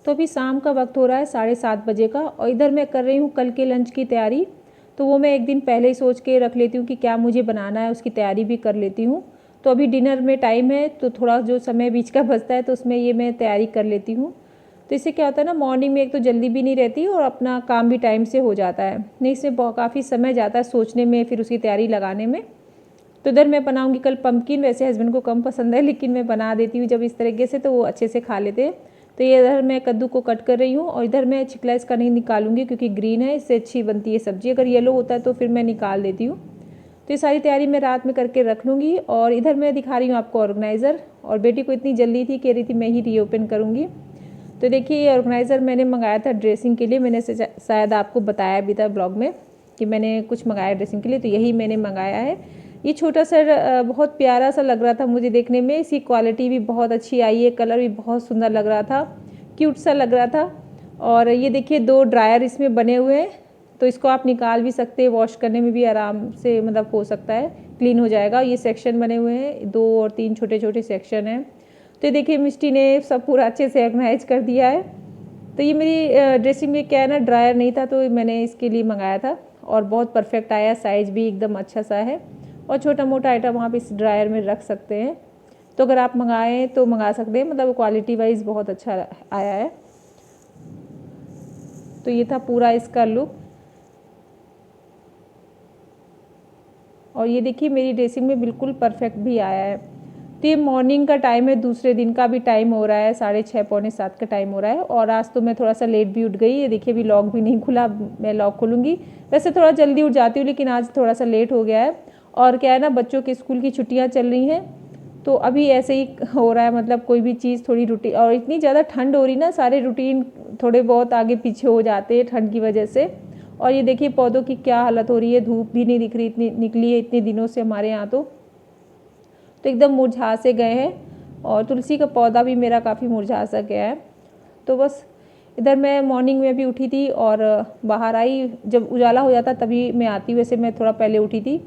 तो अभी शाम का वक्त हो रहा है 7:30 बजे का, और इधर मैं कर रही हूँ कल के लंच की तैयारी। तो वो मैं एक दिन पहले ही सोच के रख लेती हूँ कि क्या मुझे बनाना है, उसकी तैयारी भी कर लेती हूँ। तो अभी डिनर में टाइम है, तो थोड़ा जो समय बीच का बचता है तो उसमें ये मैं तैयारी कर लेती हूँ। तो इससे क्या होता है ना, मॉर्निंग में एक तो जल्दी भी नहीं रहती और अपना काम भी टाइम से हो जाता है। नहीं, इसमें काफ़ी समय जाता है सोचने में, फिर उसकी तैयारी लगाने में। तो इधर मैं बनाऊंगी कल पम्पकिन। वैसे हस्बैंड को कम पसंद है, लेकिन मैं बना देती हूँ जब इस तरीके से, तो वो अच्छे से खा लेते हैं। तो ये इधर मैं कद्दू को कट कर रही हूँ, और इधर मैं छिकला इसका नहीं निकालूंगी क्योंकि ग्रीन है, इससे अच्छी बनती है सब्जी। अगर येलो होता है तो फिर मैं निकाल देती हूँ। तो ये सारी तैयारी मैं रात में करके रख लूँगी। और इधर मैं दिखा रही हूँ आपको ऑर्गेनाइज़र, और बेटी को इतनी जल्दी थी, कह रही थी मैं ही रीओपन करूँगी। तो देखिए ये ऑर्गेनाइज़र मैंने मंगाया था ड्रेसिंग के लिए। मैंने शायद आपको बताया भी था ब्लॉग में कि मैंने कुछ मंगाया ड्रेसिंग के लिए, तो यही मैंने मंगाया है। ये छोटा सा बहुत प्यारा सा लग रहा था मुझे देखने में। इसकी क्वालिटी भी बहुत अच्छी आई है, कलर भी बहुत सुंदर लग रहा था, क्यूट सा लग रहा था। और ये देखिए 2 ड्रायर इसमें बने हुए हैं, तो इसको आप निकाल भी सकते हैं, वॉश करने में भी आराम से मतलब हो सकता है, क्लीन हो जाएगा। ये सेक्शन बने हुए हैं, 2 और 3 छोटे छोटे सेक्शन हैं। तो ये देखिए मिष्टी ने सब पूरा अच्छे से ऑर्गेनाइज कर दिया है। तो ये मेरी ड्रेसिंग में क्या है ना, ड्रायर नहीं था, तो मैंने इसके लिए मंगाया था, और बहुत परफेक्ट आया। साइज़ भी एकदम अच्छा सा है, और छोटा मोटा आइटम आप इस ड्रायर में रख सकते हैं। तो अगर आप मंगाएं तो मंगा सकते हैं, मतलब क्वालिटी वाइज बहुत अच्छा आया है। तो ये था पूरा इसका लुक। और ये देखिए मेरी ड्रेसिंग में बिल्कुल परफेक्ट भी आया है। तो ये मॉर्निंग का टाइम है, दूसरे दिन का भी टाइम हो रहा है, 6:30 पौने 7 का टाइम हो रहा है। और आज तो मैं थोड़ा सा लेट भी उठ गई। ये देखिए अभी लॉक भी नहीं खुला, मैं लॉक खोलूँगी। वैसे थोड़ा जल्दी उठ जाती हूँ, लेकिन आज थोड़ा सा लेट हो गया है। और क्या है ना, बच्चों के स्कूल की छुट्टियाँ चल रही हैं, तो अभी ऐसे ही हो रहा है, मतलब कोई भी चीज़ थोड़ी रूटीन, और इतनी ज़्यादा ठंड हो रही ना, सारे रूटीन थोड़े बहुत आगे पीछे हो जाते हैं ठंड की वजह से। और ये देखिए पौधों की क्या हालत हो रही है, धूप भी नहीं दिख रही, इतनी निकली है इतने दिनों से हमारे यहाँ तो एकदम मुरझा से गए हैं। और तुलसी का पौधा भी मेरा काफ़ी मुरझा सा गया है। तो बस इधर मैं मॉर्निंग में भी उठी थी, और बाहर आई जब उजाला हो जाता तभी मैं आती। वैसे मैं थोड़ा पहले उठी थी,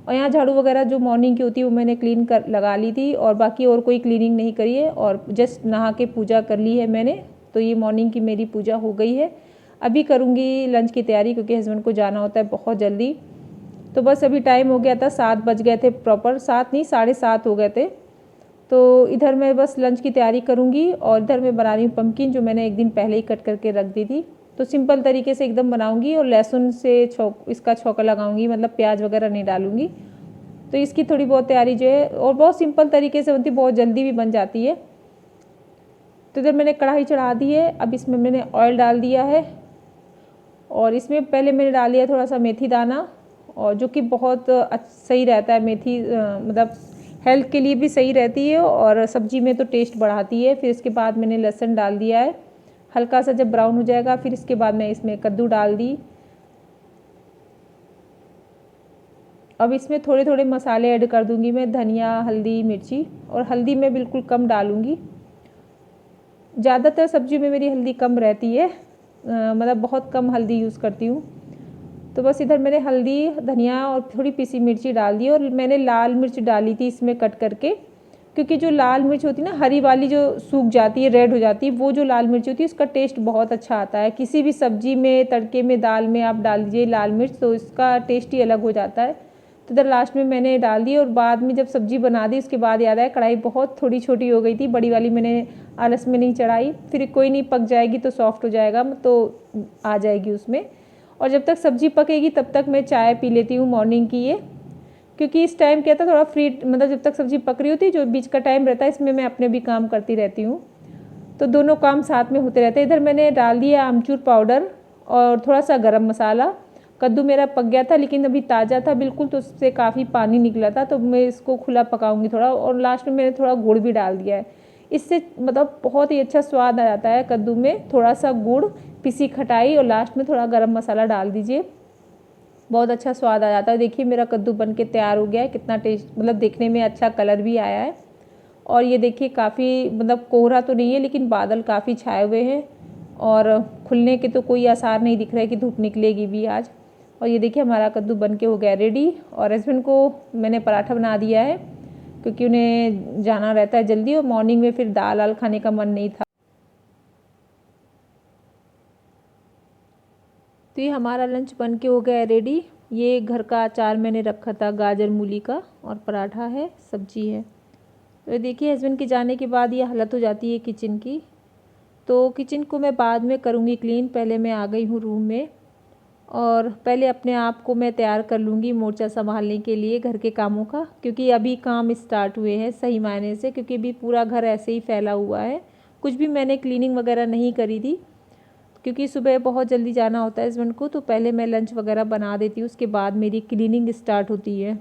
और यहाँ झाड़ू वगैरह जो मॉर्निंग की होती है वो मैंने क्लीन कर लगा ली थी, और बाकी और कोई क्लीनिंग नहीं करी है, और जस्ट नहा के पूजा कर ली है मैंने। तो ये मॉर्निंग की मेरी पूजा हो गई है। अभी करूँगी लंच की तैयारी, क्योंकि हस्बैंड को जाना होता है बहुत जल्दी। तो बस अभी टाइम हो गया था, 7 बज गए थे प्रॉपर, 7 नहीं 7:30 हो गए थे। तो इधर मैं बस लंच की तैयारी करूँगी, और इधर मैं बना रही हूँ पम्पकिन, जो मैंने एक दिन पहले ही कट करके रख दी थी। तो सिंपल तरीके से एकदम बनाऊँगी, और लहसुन से इसका छौंका लगाऊँगी, मतलब प्याज वगैरह नहीं डालूँगी। तो इसकी थोड़ी बहुत तैयारी जो है, और बहुत सिंपल तरीके से बनती है, बहुत जल्दी भी बन जाती है। तो इधर मैंने कढ़ाई चढ़ा दी है, अब इसमें मैंने ऑयल डाल दिया है, और इसमें पहले मैंने डाल दिया थोड़ा सा मेथी दाना, और जो कि बहुत सही रहता है मेथी, मतलब हेल्थ के लिए भी सही रहती है, और सब्जी में तो टेस्ट बढ़ाती है। फिर इसके बाद मैंने लहसुन डाल दिया है, हल्का सा जब ब्राउन हो जाएगा, फिर इसके बाद मैं इसमें कद्दू डाल दी। अब इसमें थोड़े थोड़े मसाले ऐड कर दूंगी मैं, धनिया, हल्दी, मिर्ची, और हल्दी मैं बिल्कुल कम डालूंगी। ज़्यादातर सब्जी में मेरी हल्दी कम रहती है, मतलब बहुत कम हल्दी यूज़ करती हूँ। तो बस इधर मैंने हल्दी, धनिया और थोड़ी पीसी मिर्ची डाल दी, और मैंने लाल मिर्च डाली थी इसमें कट करके, क्योंकि जो लाल मिर्च होती है ना, हरी वाली जो सूख जाती है, रेड हो जाती है, वो जो लाल मिर्च होती है उसका टेस्ट बहुत अच्छा आता है। किसी भी सब्जी में, तड़के में, दाल में आप डाल दीजिए लाल मिर्च, तो इसका टेस्ट ही अलग हो जाता है। तो इधर लास्ट में मैंने डाल दी, और बाद में जब सब्जी बना दी उसके बाद याद आया कढ़ाई बहुत थोड़ी छोटी हो गई थी, बड़ी वाली मैंने आलस में नहीं चढ़ाई। फिर कोई नहीं, पक जाएगी तो सॉफ्ट हो जाएगा, तो आ जाएगी उसमें। और जब तक सब्जी पकेगी तब तक मैं चाय पी लेती हूँ मॉर्निंग की ये, क्योंकि इस टाइम क्या था थोड़ा फ्री, मतलब जब तक सब्जी पक रही होती है, जो बीच का टाइम रहता है इसमें मैं अपने भी काम करती रहती हूँ, तो दोनों काम साथ में होते रहते हैं। इधर मैंने डाल दिया आमचूर पाउडर, और थोड़ा सा गरम मसाला। कद्दू मेरा पक गया था, लेकिन अभी ताज़ा था बिल्कुल, तो उससे काफ़ी पानी निकला था, तो मैं इसको खुला पकाऊंगी थोड़ा। और लास्ट में मैंने थोड़ा गुड़ भी डाल दिया है, इससे मतलब बहुत ही अच्छा स्वाद आ जाता है कद्दू में। थोड़ा सा गुड़, पिसी खटाई, और लास्ट में थोड़ा गरम मसाला डाल दीजिए, बहुत अच्छा स्वाद आ जाता है। देखिए मेरा कद्दू बन के तैयार हो गया है, कितना टेस्ट, मतलब देखने में अच्छा कलर भी आया है। और ये देखिए काफ़ी, मतलब कोहरा तो नहीं है, लेकिन बादल काफ़ी छाए हुए हैं, और खुलने के तो कोई आसार नहीं दिख रहा है कि धूप निकलेगी भी आज। और ये देखिए हमारा कद्दू बन के हो गया रेडी। और हस्बैंड को मैंने पराठा बना दिया है, क्योंकि उन्हें जाना रहता है जल्दी, और मॉर्निंग में फिर दाल खाने का मन नहीं था। तो ये हमारा लंच बन के हो गया है रेडी। ये घर का अचार मैंने रखा था, गाजर मूली का, और पराठा है, सब्जी है। तो देखिए हस्बैंड के जाने के बाद ये हालत हो जाती है किचन की। तो किचन को मैं बाद में करूँगी क्लीन, पहले मैं आ गई हूँ रूम में और पहले अपने आप को मैं तैयार कर लूँगी मोर्चा संभालने के लिए घर के कामों का, क्योंकि अभी काम स्टार्ट हुए हैं सही मायने से, क्योंकि अभी पूरा घर ऐसे ही फैला हुआ है। कुछ भी मैंने क्लीनिंग वगैरह नहीं करी थी, क्योंकि सुबह बहुत जल्दी जाना होता है हस्बैंड को, तो पहले मैं लंच वगैरह बना देती हूँ, उसके बाद मेरी क्लीनिंग स्टार्ट होती है।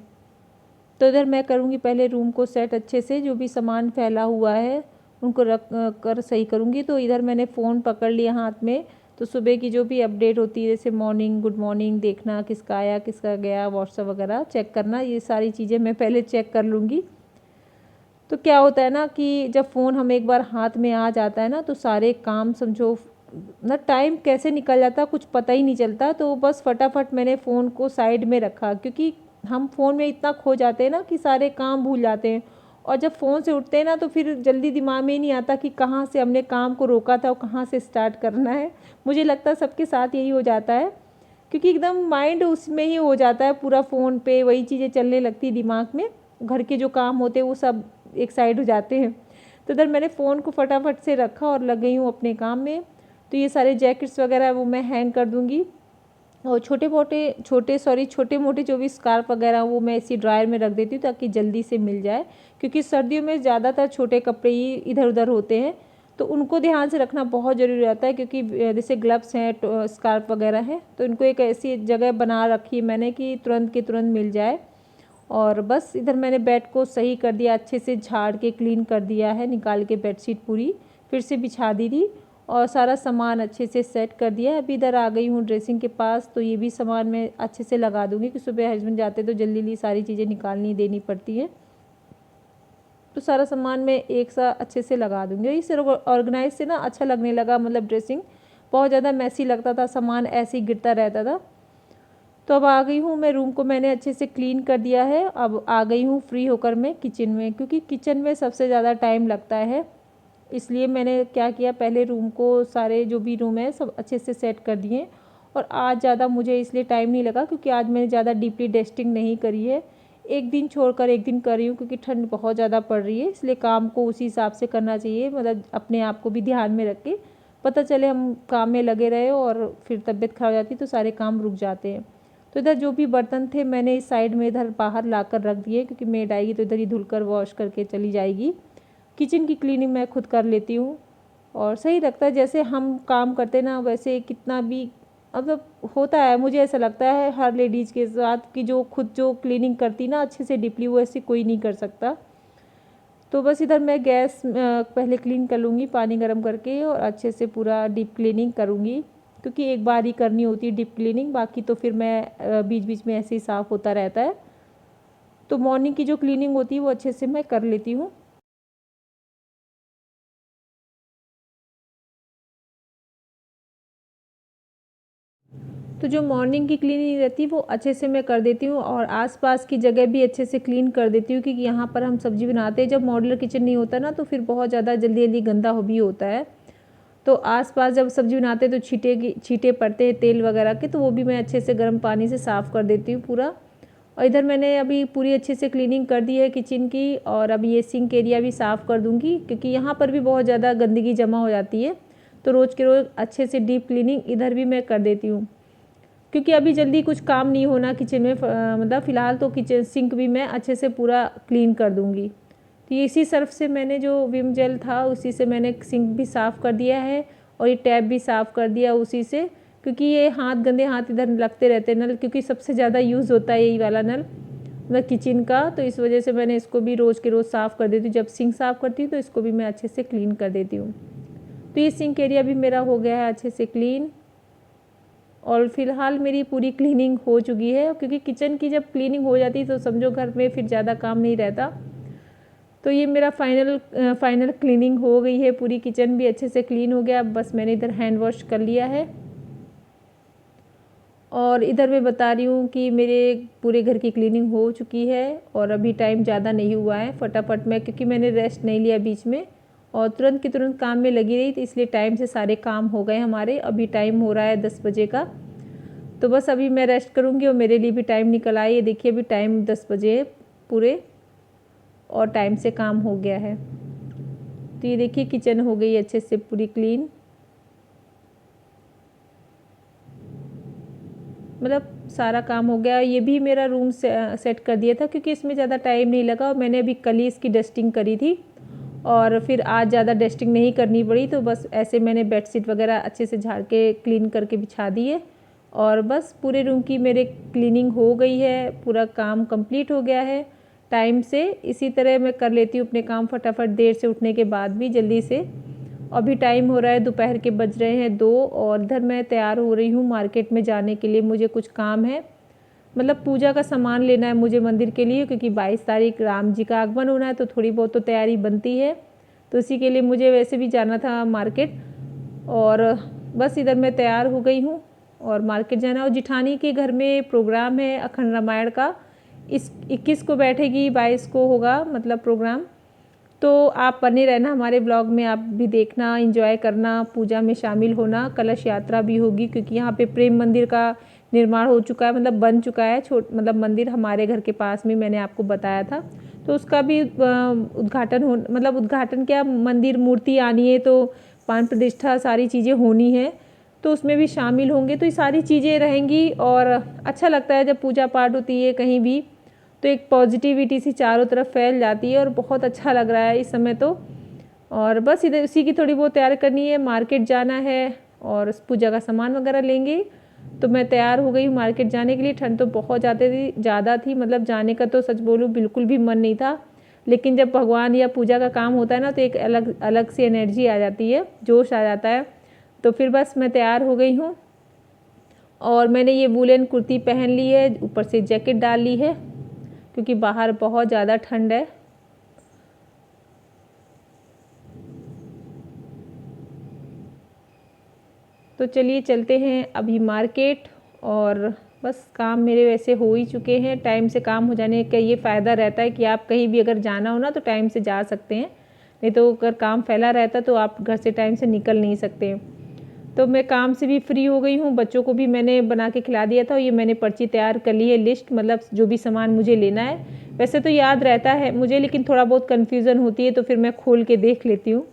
तो इधर मैं करूँगी पहले रूम को सेट अच्छे से, जो भी सामान फैला हुआ है उनको रख कर सही करूँगी। तो इधर मैंने फ़ोन पकड़ लिया हाथ में, तो सुबह की जो भी अपडेट होती है, जैसे मॉर्निंग, गुड मॉर्निंग देखना, किसका आया किसका गया, व्हाट्सअप वगैरह चेक करना, ये सारी चीज़ें मैं पहले चेक कर लूँगी। तो क्या होता है ना कि जब फ़ोन हमें एक बार हाथ में आ जाता है ना, तो सारे काम समझो ना, टाइम कैसे निकल जाता है कुछ पता ही नहीं चलता। तो बस फटाफट मैंने फ़ोन को साइड में रखा, क्योंकि हम फ़ोन में इतना खो जाते हैं ना कि सारे काम भूल जाते हैं। और जब फ़ोन से उठते हैं ना, तो फिर जल्दी दिमाग में ही नहीं आता कि कहाँ से हमने काम को रोका था और कहाँ से स्टार्ट करना है। मुझे लगता है सबके साथ यही हो जाता है, क्योंकि एकदम माइंड उसमें ही हो जाता है पूरा, फ़ोन पे वही चीज़ें चलने लगती है दिमाग में, घर के जो काम होते हैं वो सब एक साइड हो जाते हैं। तो इधर मैंने फ़ोन को फटाफट से रखा और लग गई हूँ अपने काम में। तो ये सारे जैकेट्स वगैरह वो मैं हैंग कर दूँगी, और छोटे मोटे जो भी स्कार्फ वगैरह वो मैं इसी ड्रायर में रख देती हूँ, ताकि जल्दी से मिल जाए, क्योंकि सर्दियों में ज़्यादातर छोटे कपड़े ही इधर उधर होते हैं, तो उनको ध्यान से रखना बहुत ज़रूरी रहता है। क्योंकि जैसे ग्लव्स हैं, स्कार्फ वगैरह हैं, तो इनको एक ऐसी जगह बना रखी है मैंने कि तुरंत के तुरंत मिल जाए। और बस इधर मैंने बेड को सही कर दिया, अच्छे से झाड़ के क्लीन कर दिया है, निकाल के बेडशीट पूरी फिर से बिछा दी थी, और सारा सामान अच्छे से सेट कर दिया है। अभी इधर आ गई हूँ ड्रेसिंग के पास, तो ये भी सामान मैं अच्छे से लगा दूँगी, कि सुबह हस्बैंड जाते तो जल्दी जल्दी सारी चीज़ें निकालनी देनी पड़ती है। तो सारा सामान मैं एक सा अच्छे से लगा दूँगी। इस ऑर्गेनाइज से ना अच्छा लगने लगा, मतलब ड्रेसिंग बहुत ज़्यादा मैसी लगता था, सामान ऐसे ही गिरता रहता था। तो अब आ गई हूँ मैं, रूम को मैंने अच्छे से क्लीन कर दिया है। अब आ गई हूँ फ्री होकर मैं किचन में, क्योंकि किचन में सबसे ज़्यादा टाइम लगता है। इसलिए मैंने क्या किया, पहले रूम को सारे जो भी रूम है सब अच्छे से सेट कर दिए। और आज ज़्यादा मुझे इसलिए टाइम नहीं लगा, क्योंकि आज मैंने ज़्यादा डीपली डस्टिंग नहीं करी है। एक दिन छोड़कर एक दिन कर रही हूँ, क्योंकि ठंड बहुत ज़्यादा पड़ रही है, इसलिए काम को उसी हिसाब से करना चाहिए, मतलब अपने आप को भी ध्यान में रख के, पता चले हम काम में लगे रहे और फिर तबीयत खराब हो जाती तो सारे काम रुक जाते हैं। तो इधर जो भी बर्तन थे मैंने इस साइड में इधर बाहर ला कर रख दिए, क्योंकि मेड आएगी तो इधर ही धुलकर वॉश करके चली जाएगी। किचन की क्लीनिंग मैं खुद कर लेती हूँ, और सही लगता है। जैसे हम काम करते ना, वैसे कितना भी मतलब होता है, मुझे ऐसा लगता है हर लेडीज़ के साथ कि जो खुद जो क्लीनिंग करती ना अच्छे से डीपली, वो ऐसे कोई नहीं कर सकता। तो बस इधर मैं गैस पहले क्लीन कर लूँगी पानी गर्म करके, और अच्छे से पूरा डीप क्लीनिंग करूँगी, क्योंकि एक बार ही करनी होती है डीप क्लीनिंग, बाकी तो फिर मैं बीच बीच में ऐसे ही साफ़ होता रहता है। तो मॉर्निंग की जो क्लीनिंग होती है वो अच्छे से मैं कर लेती हूँ। तो जो मॉर्निंग की क्लीनिंग रहती है वो अच्छे से मैं कर देती हूँ, और आसपास की जगह भी अच्छे से क्लीन कर देती हूँ, क्योंकि यहाँ पर हम सब्ज़ी बनाते हैं, जब मॉड्यूलर किचन नहीं होता ना, तो फिर बहुत ज़्यादा जल्दी जल्दी गंदा भी होता है। तो आसपास जब सब्ज़ी बनाते हैं तो छींटे पड़ते हैं तेल वगैरह के, तो वो भी मैं अच्छे से गर्म पानी से साफ़ कर देती हूँ पूरा। और इधर मैंने अभी पूरी अच्छे से क्लीनिंग कर दी है किचन की, और अब ये सिंक एरिया भी साफ़ कर दूँगी, क्योंकि यहाँ पर भी बहुत ज़्यादा गंदगी जमा हो जाती है। तो रोज़ के रोज़ अच्छे से डीप क्लीनिंग इधर भी मैं कर देती हूँ, क्योंकि अभी जल्दी कुछ काम नहीं होना किचन में, मतलब फ़िलहाल तो किचन सिंक भी मैं अच्छे से पूरा क्लीन कर दूँगी। तो ये इसी सर्फ से मैंने, जो विम जेल था उसी से मैंने सिंक भी साफ़ कर दिया है, और ये टैप भी साफ़ कर दिया उसी से, क्योंकि ये गंदे हाथ इधर लगते रहते हैं नल, क्योंकि सबसे ज़्यादा यूज़ होता है यही वाला नल, मतलब किचन का। तो इस वजह से मैंने इसको भी रोज़ के रोज़ साफ़ कर देती हूँ। जब सिंक साफ़ करती हूँ तो इसको भी मैं अच्छे से क्लीन कर देती हूँ। तो ये सिंक एरिया भी मेरा हो गया है अच्छे से क्लीन, और फ़िलहाल मेरी पूरी क्लीनिंग हो चुकी है, क्योंकि किचन की जब क्लीनिंग हो जाती है तो समझो घर में फिर ज़्यादा काम नहीं रहता। तो ये मेरा फाइनल क्लीनिंग हो गई है, पूरी किचन भी अच्छे से क्लीन हो गया। बस मैंने इधर हैंड वॉश कर लिया है, और इधर मैं बता रही हूँ कि मेरे पूरे घर की क्लीनिंग हो चुकी है, और अभी टाइम ज़्यादा नहीं हुआ है। फटाफट मैं, क्योंकि मैंने रेस्ट नहीं लिया बीच में और तुरंत के तुरंत काम में लगी रही, तो इसलिए टाइम से सारे काम हो गए हमारे। अभी टाइम हो रहा है 10 बजे का। तो बस अभी मैं रेस्ट करूँगी और मेरे लिए भी टाइम निकल आए। ये देखिए अभी टाइम 10 बजे है पूरे और टाइम से काम हो गया है। तो ये देखिए किचन हो गई अच्छे से पूरी क्लीन, मतलब सारा काम हो गया। ये भी मेरा रूम से सेट कर दिया था क्योंकि इसमें ज़्यादा टाइम नहीं लगा और मैंने अभी कल ही इसकी डस्टिंग करी थी और फिर आज ज़्यादा डस्टिंग नहीं करनी पड़ी। तो बस ऐसे मैंने बेडशीट वगैरह अच्छे से झाड़ के क्लीन करके बिछा दी है और बस पूरे रूम की मेरे क्लीनिंग हो गई है, पूरा काम कंप्लीट हो गया है टाइम से। इसी तरह मैं कर लेती हूँ अपने काम फटाफट, देर से उठने के बाद भी जल्दी से। अभी टाइम हो रहा है दोपहर के, बज रहे हैं 2 और इधर मैं तैयार हो रही हूँ मार्केट में जाने के लिए। मुझे कुछ काम है, मतलब पूजा का सामान लेना है मुझे मंदिर के लिए, क्योंकि 22 तारीख राम जी का आगमन होना है तो थोड़ी बहुत तो तैयारी बनती है। तो इसी के लिए मुझे वैसे भी जाना था मार्केट और बस इधर मैं तैयार हो गई हूँ और मार्केट जाना। और जिठानी के घर में प्रोग्राम है अखंड रामायण का, इस 21 को बैठेगी, 22 को होगा मतलब प्रोग्राम। तो आप बने रहना हमारे ब्लॉग में, आप भी देखना, एंजॉय करना, पूजा में शामिल होना। कलश यात्रा भी होगी क्योंकि यहाँ पे प्रेम मंदिर का निर्माण हो चुका है, मतलब बन चुका है मतलब मंदिर हमारे घर के पास में, मैंने आपको बताया था। तो उसका भी उद्घाटन हो, मतलब उद्घाटन क्या, मंदिर मूर्ति आनी है तो प्राण प्रतिष्ठा सारी चीज़ें होनी है, तो उसमें भी शामिल होंगे। तो ये सारी चीज़ें रहेंगी और अच्छा लगता है जब पूजा पाठ होती है कहीं भी, तो एक पॉजिटिविटी सी चारों तरफ फैल जाती है और बहुत अच्छा लग रहा है इस समय तो। और बस इधर उसी की थोड़ी बहुत तैयारी करनी है, मार्केट जाना है और पूजा का सामान वगैरह लेंगे। तो मैं तैयार हो गई हूँ मार्केट जाने के लिए। ठंड तो बहुत ज़्यादा थी, मतलब जाने का तो सच बोलूँ बिल्कुल भी मन नहीं था, लेकिन जब भगवान या पूजा का काम होता है ना तो एक अलग अलग सी एनर्जी आ जाती है, जोश आ जाता है। तो फिर बस मैं तैयार हो गई हूँ और मैंने ये वूलन कुर्ती पहन ली है, ऊपर से जैकेट डाल ली है क्योंकि बाहर बहुत ज़्यादा ठंड है। तो चलिए चलते हैं अभी मार्केट। और बस काम मेरे वैसे हो ही चुके हैं। टाइम से काम हो जाने का ये फ़ायदा रहता है कि आप कहीं भी अगर जाना हो ना तो टाइम से जा सकते हैं, नहीं तो अगर काम फैला रहता तो आप घर से टाइम से निकल नहीं सकते। तो मैं काम से भी फ्री हो गई हूँ, बच्चों को भी मैंने बना के खिला दिया था। ये मैंने पर्ची तैयार कर ली है, लिस्ट, मतलब जो भी सामान मुझे लेना है। वैसे तो याद रहता है मुझे, लेकिन थोड़ा बहुत कन्फ्यूज़न होती है तो फिर मैं खोल के देख लेती हूँ।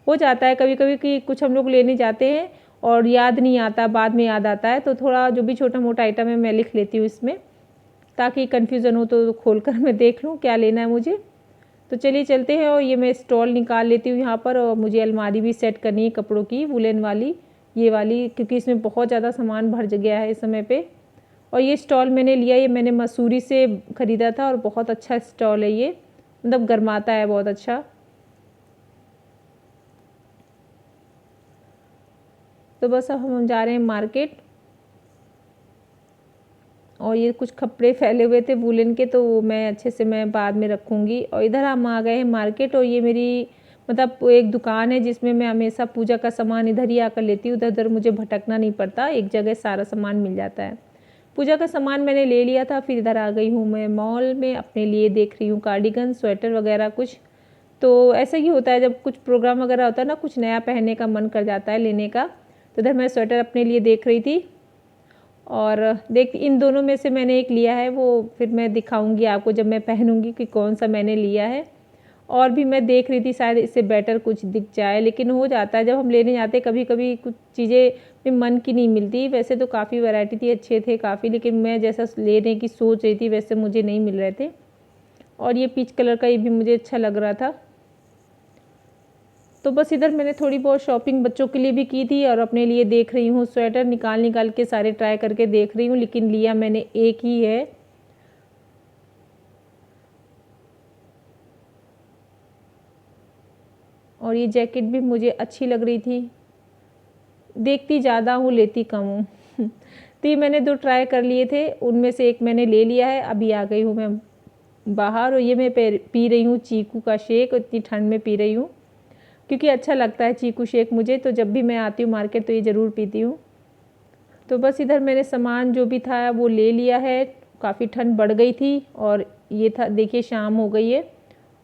हो जाता है कभी कभी कि कुछ हम लोग लेने जाते हैं और याद नहीं आता, बाद में याद आता है, तो थोड़ा जो भी छोटा मोटा आइटम है मैं लिख लेती हूँ इसमें, ताकि कन्फ्यूज़न हो तो खोल कर मैं देख लूँ क्या लेना है मुझे। तो चलिए चलते हैं। और ये मैं स्टॉल निकाल लेती हूँ यहाँ पर, और मुझे अलमारी भी सेट करनी है कपड़ों की, वुलन वाली, ये वाली, क्योंकि इसमें बहुत ज़्यादा सामान भर गया है इस समय पे। और ये स्टॉल मैंने लिया, ये मैंने मसूरी से ख़रीदा था और बहुत अच्छा स्टॉल है ये, मतलब गर्माता है बहुत अच्छा। तो बस अब हम जा रहे हैं मार्केट। और ये कुछ कपड़े फैले हुए थे वुलन के, तो मैं अच्छे से मैं बाद में रखूँगी। और इधर हम आ गए हैं मार्केट, और ये मेरी मतलब एक दुकान है जिसमें मैं हमेशा पूजा का सामान इधर ही आकर लेती हूँ, उधर उधर मुझे भटकना नहीं पड़ता, एक जगह सारा सामान मिल जाता है। पूजा का सामान मैंने ले लिया था, फिर इधर आ गई हूँ मैं मॉल में, अपने लिए देख रही हूँ कार्डिगन, स्वेटर वगैरह कुछ। तो ऐसा ही होता है जब कुछ प्रोग्राम वगैरह होता है ना, कुछ नया पहनने का मन कर जाता है लेने का। तो इधर मैं स्वेटर अपने लिए देख रही थी और देख, इन दोनों में से मैंने एक लिया है, वो फिर मैं दिखाऊंगी आपको जब मैं पहनूंगी कि कौन सा मैंने लिया है। और भी मैं देख रही थी शायद इससे बेटर कुछ दिख जाए, लेकिन हो जाता है जब हम लेने जाते कभी कभी कुछ चीज़ें में मन की नहीं मिलती। वैसे तो काफ़ी वैरायटी थी, अच्छे थे काफ़ी, लेकिन मैं जैसा लेने की सोच रही थी वैसे मुझे नहीं मिल रहे थे। और ये पीच कलर का ये भी मुझे अच्छा लग रहा था। तो बस इधर मैंने थोड़ी बहुत शॉपिंग बच्चों के लिए भी की थी और अपने लिए देख रही हूँ, स्वेटर निकाल निकाल के सारे ट्राई करके देख रही हूँ, लेकिन लिया मैंने एक ही है। और ये जैकेट भी मुझे अच्छी लग रही थी, देखती ज़्यादा हूँ लेती कम हूँ। तो ये मैंने 2 ट्राई कर लिए थे, उनमें से एक मैंने ले लिया है। अभी आ गई हूँ मैं बाहर, और ये मैं पी रही हूँ चीकू का शेक, इतनी ठंड में पी रही हूँ क्योंकि अच्छा लगता है चीकू शेक मुझे, तो जब भी मैं आती हूँ मार्केट तो ये ज़रूर पीती हूँ। तो बस इधर मैंने सामान जो भी था वो ले लिया है, काफ़ी ठंड बढ़ गई थी और ये था, देखिए शाम हो गई है।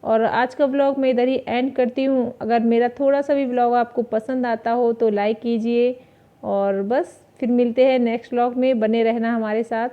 और आज का व्लॉग मैं इधर ही एंड करती हूँ। अगर मेरा थोड़ा सा भी व्लॉग आपको पसंद आता हो तो लाइक कीजिए और बस फिर मिलते हैं नेक्स्ट व्लॉग में, बने रहना हमारे साथ।